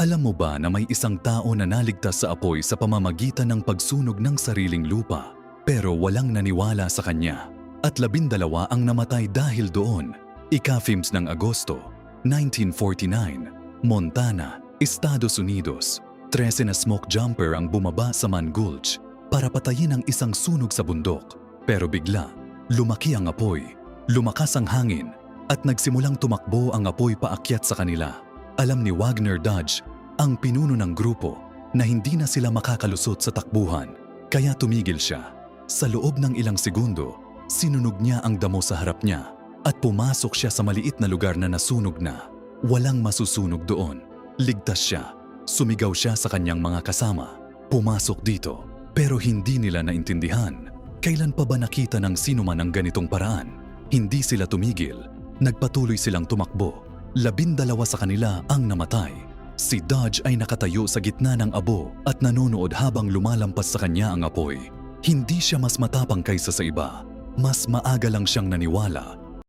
Alam mo ba na may isang tao na naligtas sa apoy sa pamamagitan ng pagsunog ng sariling lupa, pero walang naniwala sa kanya, at 12 ang namatay dahil doon? Ika-5 ng Agosto, 1949, Montana, Estados Unidos. 13 na smoke jumper ang bumaba sa Man Gulch para patayin ang isang sunog sa bundok. Pero bigla, lumaki ang apoy, lumakas ang hangin, at nagsimulang tumakbo ang apoy paakyat sa kanila. Alam ni Wagner Dodge, ang pinuno ng grupo, na hindi na sila makakalusot sa takbuhan, kaya tumigil siya. Sa loob ng ilang segundo, sinunog niya ang damo sa harap niya at pumasok siya sa maliit na lugar na nasunog na. Walang masusunog doon. Ligtas siya. Sumigaw siya sa kanyang mga kasama. Pumasok dito. Pero hindi nila naintindihan. Kailan pa ba nakita ng sinuman ang ganitong paraan? Hindi sila tumigil. Nagpatuloy silang tumakbo. 12 sa kanila ang namatay. Si Dodge ay nakatayo sa gitna ng abo at nanonood habang lumalampas sa kanya ang apoy. Hindi siya mas matapang kaysa sa iba. Mas maaga lang siyang naniwala